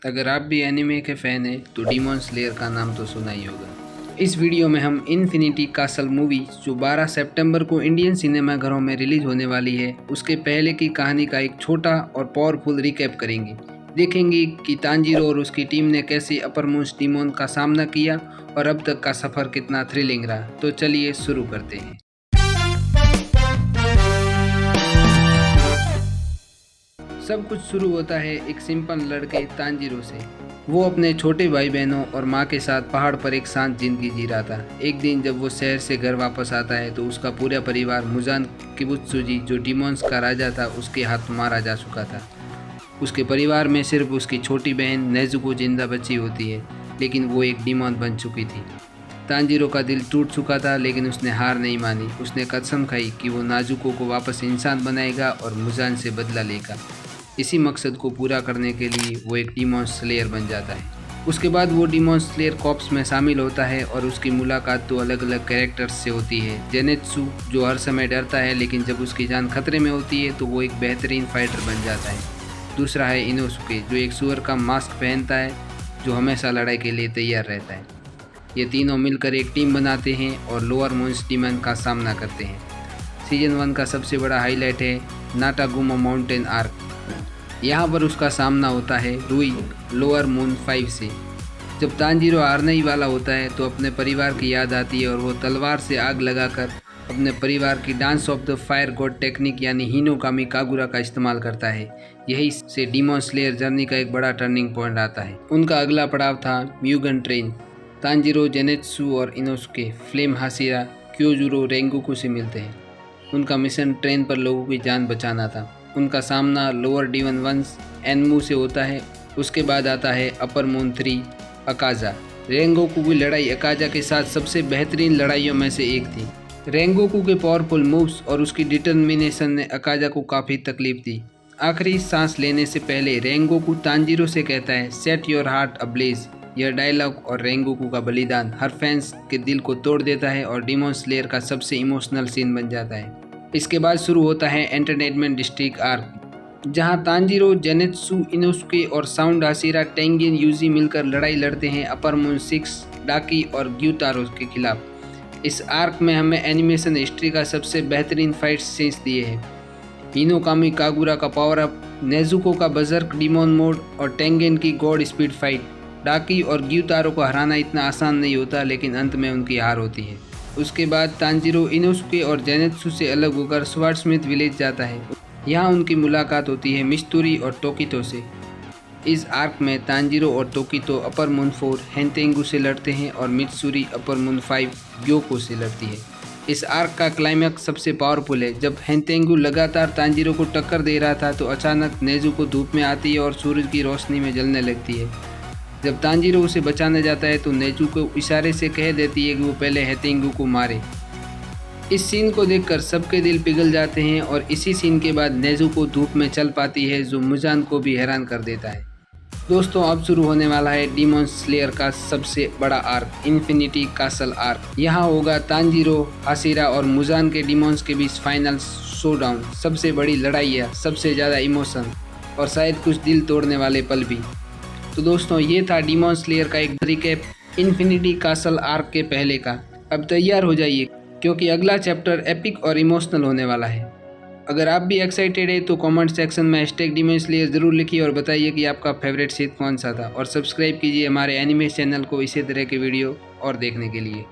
अगर आप भी एनिमे के फ़ैन हैं तो डीमन स्लेयर का नाम तो सुना ही होगा। इस वीडियो में हम इन्फिनिटी कासल मूवी जो 12 सितंबर को इंडियन सिनेमाघरों में रिलीज होने वाली है उसके पहले की कहानी का एक छोटा और पावरफुल रिकैप करेंगे। देखेंगे कि तांजीरो और उसकी टीम ने कैसे अपर मून डीमन का सामना किया और अब तक का सफ़र कितना थ्रिलिंग रहा। तो चलिए शुरू करते हैं। सब कुछ शुरू होता है एक सिंपल लड़के तांजीरो से। वो अपने छोटे भाई बहनों और माँ के साथ पहाड़ पर एक शांत जिंदगी जी रहा था। एक दिन जब वो शहर से घर वापस आता है तो उसका पूरा परिवार मुजान किबुत्सुजी जो डीमॉन्स का राजा था उसके हाथ मारा जा चुका था। उसके परिवार में सिर्फ उसकी छोटी बहन नेजुको जिंदा बची होती है, लेकिन वो एक डीमॉन बन चुकी थी। तांजीरो का दिल टूट चुका था, लेकिन उसने हार नहीं मानी। उसने कसम खाई कि वो नाजुको को वापस इंसान बनाएगा और मुजान से बदला लेगा। इसी मकसद को पूरा करने के लिए वो एक डीमॉन स्लेयर बन जाता है। उसके बाद वो डीमॉन स्लेयर कॉर्प्स में शामिल होता है और उसकी मुलाकात तो अलग अलग कैरेक्टर्स से होती है। जेनेत्सु जो हर समय डरता है, लेकिन जब उसकी जान खतरे में होती है तो वो एक बेहतरीन फाइटर बन जाता है। दूसरा है इनोसुके जो एक सुअर का मास्क पहनता है जो हमेशा लड़ाई के लिए तैयार रहता है। ये तीनों मिलकर एक टीम बनाते हैं और लोअर मून्स डीमन का सामना करते हैं। सीजन 1 का सबसे बड़ा हाईलाइट है नाटागुमा माउंटेन आर्क। यहाँ पर उसका सामना होता है रुई लोअर मून 5 से। जब तांजीरो हारने ही वाला होता है तो अपने परिवार की याद आती है और वो तलवार से आग लगाकर अपने परिवार की dance of the fire God technique यानी हिनोकामी कागुरा का इस्तेमाल करता है। यही से डीमॉन स्लेयर जर्नी का एक बड़ा टर्निंग पॉइंट आता है। उनका अगला पड़ाव था म्यूगन ट्रेन। तांजीरो, जेनेत्सु और इनोसुके फ्लेम हाशिरा क्योजुरो रेंगोकू से मिलते हैं। उनका मिशन ट्रेन पर लोगों की जान बचाना था। उनका सामना लोअर डीमन 1 एनमू से होता है। उसके बाद आता है अपर मून 3 अकाजा। रेंगोकू की लड़ाई अकाजा के साथ सबसे बेहतरीन लड़ाइयों में से एक थी। रेंगोकू के पावरफुल मूव्स और उसकी डिटर्मिनेशन ने अकाजा को काफ़ी तकलीफ दी। आखिरी सांस लेने से पहले रेंगोकू तांजीरो से कहता है सेट योर हार्ट अब्लेज। यह डायलॉग और रेंगोकू का बलिदान हर फैंस के दिल को तोड़ देता है और डीमॉन स्लेयर का सबसे इमोशनल सीन बन जाता है। इसके बाद शुरू होता है एंटरटेनमेंट डिस्ट्रिक्ट आर्क, जहां तांजीरो, जेनेत्सु, इनोसुके और साउंड हाशिरा टेंगेन यूजी मिलकर लड़ाई लड़ते हैं अपर मून 6 डाकी और ग्यूतारो के खिलाफ। इस आर्क में हमें एनिमेशन हिस्ट्री का सबसे बेहतरीन फाइट सीन्स दिए हैं। हिनोकामी कागुरा का पावर अप, नेजुको का बजर्क डीमॉन मोड और टेंगेन की गॉड स्पीड फाइट। डाकी और ग्यूतारो को हराना इतना आसान नहीं होता, लेकिन अंत में उनकी हार होती है। उसके बाद तांजीरो इनोसुके और जेनेत्सु से अलग होकर स्वार्डस्मिथ विलेज जाता है। यहाँ उनकी मुलाकात होती है मिस्तूरी और टोकितो से। इस आर्क में तांजीरो और टोकितो अपर मून 4 हेंतेंगु से लड़ते हैं और मित्सुरी अपर मून 5 ग्योको से लड़ती है। इस आर्क का क्लाइमैक्स सबसे पावरफुल है। जब हेंतेंगु लगातार तांजीरो को टक्कर दे रहा था तो अचानक नेजुको धूप में आती है और सूरज की रोशनी में जलने लगती है। जब तांजीरो उसे बचाने जाता है तो नेजुको इशारे से कह देती है कि वो पहले हेंतेंगु को मारे। इस सीन को देखकर सबके दिल पिघल जाते हैं और इसी सीन के बाद नेजुको धूप में चल पाती है, जो मुजान को भी हैरान कर देता है। दोस्तों, अब शुरू होने वाला है डीमॉन स्लेयर का सबसे बड़ा आर्क, इन्फिनिटी कासल आर्क। यहाँ होगा तांजीरो, हाशिरा और मुजान के डीमॉन्स के बीच फाइनल शोडाउन। सबसे बड़ी लड़ाई है, सबसे ज़्यादा इमोशन और शायद कुछ दिल तोड़ने वाले पल भी। तो दोस्तों, ये था डीमॉन स्लेयर का एक रिकैप इन्फिनिटी कासल आर्क के पहले का। अब तैयार हो जाइए क्योंकि अगला चैप्टर एपिक और इमोशनल होने वाला है। अगर आप भी एक्साइटेड है तो कमेंट सेक्शन में #डीमॉन स्लेयर ज़रूर लिखिए और बताइए कि आपका फेवरेट सीन कौन सा था। और सब्सक्राइब कीजिए हमारे एनिमे चैनल को इसी तरह के वीडियो और देखने के लिए।